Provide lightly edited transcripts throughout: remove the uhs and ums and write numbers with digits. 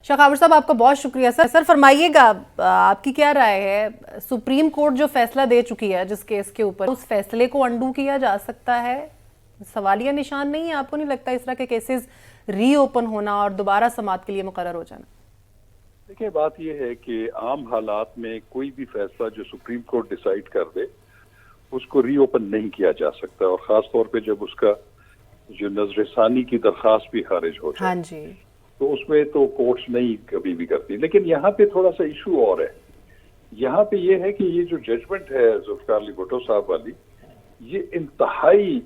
शखावत साहब आपका बहुत शुक्रिया। सर फरमाइएगा, आपकी क्या राय है? सुप्रीम कोर्ट जो फैसला दे चुकी है जिस केस के ऊपर, उस फैसले को अंडू किया जा सकता है? सवालिया निशान नहीं है? आपको नहीं लगता इस तरह के केसेस रीओपन होना और दोबारा समाअत के लिए मुकर्रर हो जाना? देखिए, बात यह है कि आम हालात में कोई भी फैसला जो सुप्रीम कोर्ट डिसाइड कर दे उसको रीओपन नहीं किया जा सकता, और खास तौर पे जब उसका जो नजरसानी की दरखास्त भी खारिज हो जाए। हाँ जी। तो उसमें तो कोर्ट्स नहीं कभी भी करती। लेकिन यहाँ पे थोड़ा सा इशू और है। यहाँ पे ये है कि ये जो जजमेंट है जुल्फिकार अली भुट्टो साहब वाली, ये इंतहाई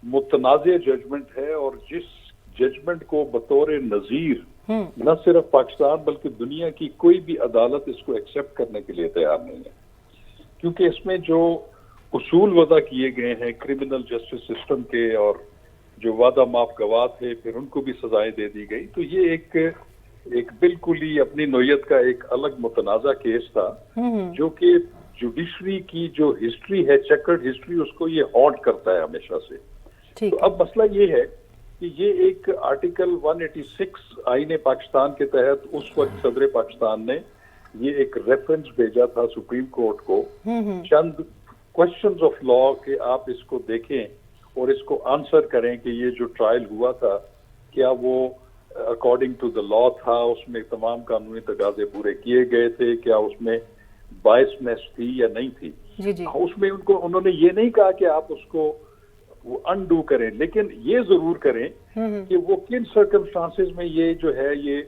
मुतनाज़ जजमेंट है, और जिस जजमेंट को बतौर नजीर न सिर्फ पाकिस्तान बल्कि दुनिया की कोई भी अदालत इसको एक्सेप्ट करने के लिए तैयार नहीं है, क्योंकि इसमें जो उसूल वज़ा किए गए हैं क्रिमिनल जस्टिस सिस्टम के, और जो वादा माफ गवाह थे फिर उनको भी सजाएं दे दी गई, तो ये एक बिल्कुल ही अपनी नोयत का एक अलग मुतनाज़ा केस था, जो कि जुडिशरी की जो हिस्ट्री है, चेकर्ड हिस्ट्री, उसको ये हॉन्ट करता है हमेशा से। तो अब मसला ये है कि ये एक आर्टिकल 186 आईन पाकिस्तान के तहत उस वक्त सदर पाकिस्तान ने ये एक रेफरेंस भेजा था सुप्रीम कोर्ट को, चंद क्वेश्चंस ऑफ लॉ के आप इसको देखें और इसको आंसर करें कि ये जो ट्रायल हुआ था क्या वो अकॉर्डिंग टू द लॉ था, उसमें तमाम कानूनी तकाजे पूरे किए गए थे, क्या उसमें बायसनेस थी या नहीं थी। जी। उसमें उन्होंने ये नहीं कहा कि आप उसको वो अनडू करें, लेकिन ये जरूर करें कि वो किन सर्कमस्टांसेस में ये जो है ये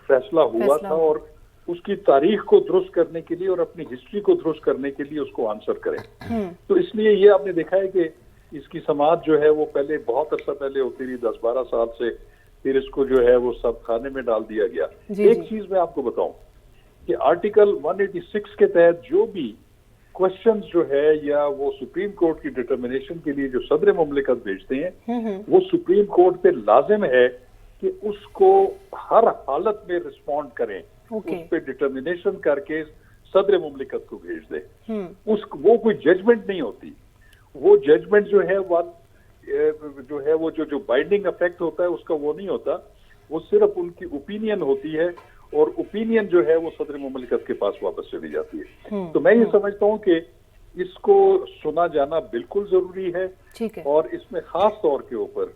फैसला हुआ था, और उसकी तारीख को दुरुस्त करने के लिए और अपनी हिस्ट्री को दुरुस्त करने के लिए उसको आंसर करें। तो इसलिए ये आपने देखा है कि इसकी समाअत जो है वो पहले बहुत अर्सा पहले होती रही, 10-12 साल से, फिर इसको जो है वो सब खाने में डाल दिया गया। एक चीज मैं आपको बताऊं कि आर्टिकल 186 के तहत जो भी क्वेश्चंस जो है या वो सुप्रीम कोर्ट की डिटर्मिनेशन के लिए जो सदर मुमलिकत भेजते हैं, वो सुप्रीम कोर्ट पे लाजिम है कि उसको हर हालत में रिस्पॉन्ड करें, उस पे डिटर्मिनेशन करके सदर मुमलिकत को भेज दे। वो कोई जजमेंट नहीं होती, वो जजमेंट जो है वो जो बाइंडिंग इफेक्ट होता है उसका वो नहीं होता, वो सिर्फ उनकी ओपिनियन होती है, और ओपिनियन जो है वो सदर मुमलिकत के पास वापस चली जाती है। तो मैं ये समझता हूँ कि इसको सुना जाना बिल्कुल जरूरी है, और इसमें खास तौर के ऊपर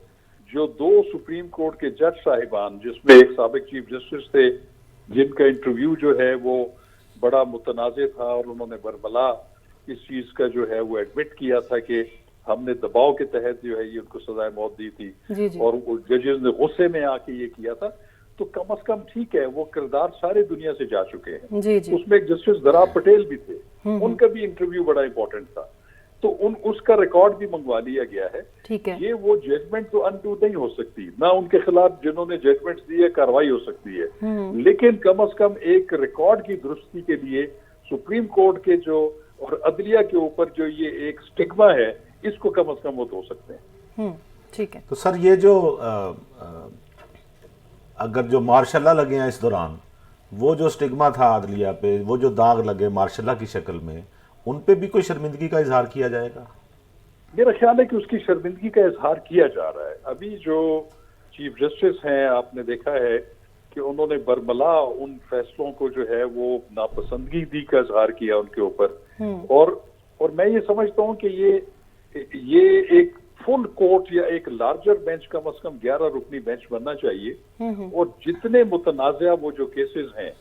जो 2 सुप्रीम कोर्ट के जज साहिबान, जिसमें एक साबिक चीफ जस्टिस थे जिनका इंटरव्यू जो है वो बड़ा मुतनाज़ था, और उन्होंने बरमला इस चीज का जो है वो एडमिट किया था कि हमने दबाव के तहत जो है ये उनको सजाए मौत दी थी, और वो जजेस ने गुस्से में आके ये किया था। तो कम से कम ठीक है, वो किरदार सारे दुनिया से जा चुके हैं। उसमें एक जस्टिस दरा पटेल भी थे, उनका भी इंटरव्यू बड़ा इंपॉर्टेंट था, तो उसका रिकॉर्ड भी मंगवा लिया गया है। ये वो जजमेंट तो अनडू नहीं हो सकती, ना उनके खिलाफ जिन्होंने जजमेंट दी है कार्रवाई हो सकती है, लेकिन कम से कम एक रिकॉर्ड की दुरुस्ती के लिए सुप्रीम कोर्ट के जो और अदलिया के ऊपर जो ये एक स्टिग्मा है, इसको कम से कम वो धो सकते हैं। ठीक है। तो सर ये जो अगर जो मार्शल लॉ लगे हैं इस दौरान, वो जो स्टिग्मा था अदलिया पे, वो जो दाग लगे मार्शल लॉ की शक्ल में, उन पे भी कोई शर्मिंदगी का इजहार किया जाएगा? मेरा ख्याल है कि उसकी शर्मिंदगी का इजहार किया जा रहा है। अभी जो चीफ जस्टिस हैं, आपने देखा है कि उन्होंने बरमला उन फैसलों को जो है वो नापसंदगी का इजहार किया उनके ऊपर, और मैं ये समझता हूँ कि ये एक फुल कोर्ट या एक लार्जर बेंच, कम से कम 11 रुकनी बेंच बनना चाहिए, और जितने मुतनाज़ा वो जो केसेस हैं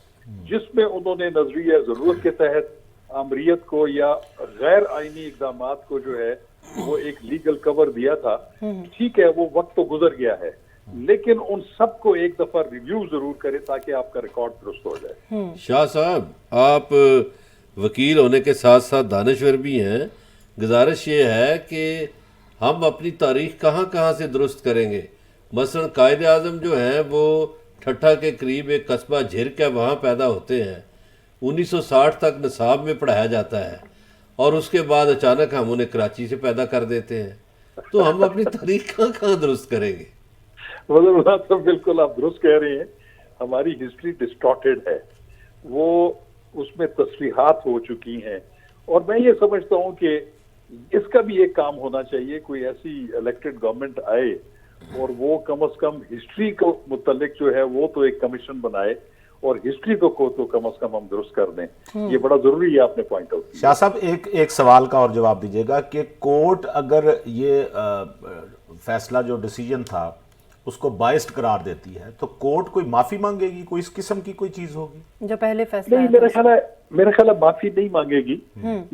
जिसमें उन्होंने नजरिया जरूरत के तहत आमरीत को या गैर आईनी इकदाम को जो है वो एक लीगल कवर दिया था, ठीक है, वो वक्त तो गुजर गया है, लेकिन उन सबको एक दफा रिव्यू जरूर करें ताकि आपका रिकॉर्ड दुरुस्त हो जाए। शाह साहब, आप वकील होने के साथ साथ दानिश्वर भी हैं, गुजारिश ये है कि हम अपनी तारीख कहाँ कहाँ से दुरुस्त करेंगे। मसलन कायद आज़म जो हैं वो ठट्ठा के करीब एक कस्बा झिरक है, वहाँ पैदा होते हैं, 1960 तक निसाब में पढ़ाया जाता है, और उसके बाद अचानक हम उन्हें कराची से पैदा कर देते हैं, तो हम अपनी तारीख कहाँ कहाँ दुरुस्त करेंगे? मतलब तो बिल्कुल आप दुरुस्त कह रहे हैं, हमारी हिस्ट्री डिस्टॉर्टेड है, वो उसमें तस्रीहात हो चुकी हैं, और मैं ये समझता हूँ कि इसका भी एक काम होना चाहिए, कोई ऐसी इलेक्टेड गवर्नमेंट आए और वो कम से कम हिस्ट्री को मुतल्लिक जो है वो तो एक कमीशन बनाए, और हिस्ट्री को तो कम से कम हम दुरुस्त कर दें। ये बड़ा जरूरी है, आपने पॉइंट आउट किया। शाह साहब एक सवाल का और जवाब दीजिएगा कि कोर्ट अगर ये फैसला जो डिसीजन था उसको बाइस्ड करार देती है तो कोर्ट कोई माफी मांगेगी, कोई इस किस्म की कोई चीज होगी? जो पहले फैसला नहीं, आया मेरा ख्याल है माफी नहीं मांगेगी,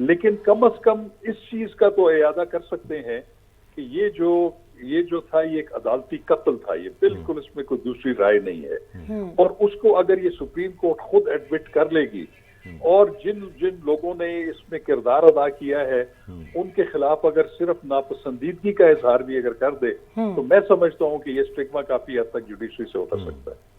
लेकिन कम से कम इस चीज का तो इयादा कर सकते हैं कि ये जो था ये एक अदालती कत्ल था, ये बिल्कुल इसमें कोई दूसरी राय नहीं है। और उसको अगर ये सुप्रीम कोर्ट खुद एडमिट कर लेगी और जिन जिन लोगों ने इसमें किरदार अदा किया है उनके खिलाफ अगर सिर्फ नापसंदीदगी का इजहार भी अगर कर दे तो मैं समझता हूं कि ये स्टिग्मा काफी हद तक जुडिशरी से उतर सकता है।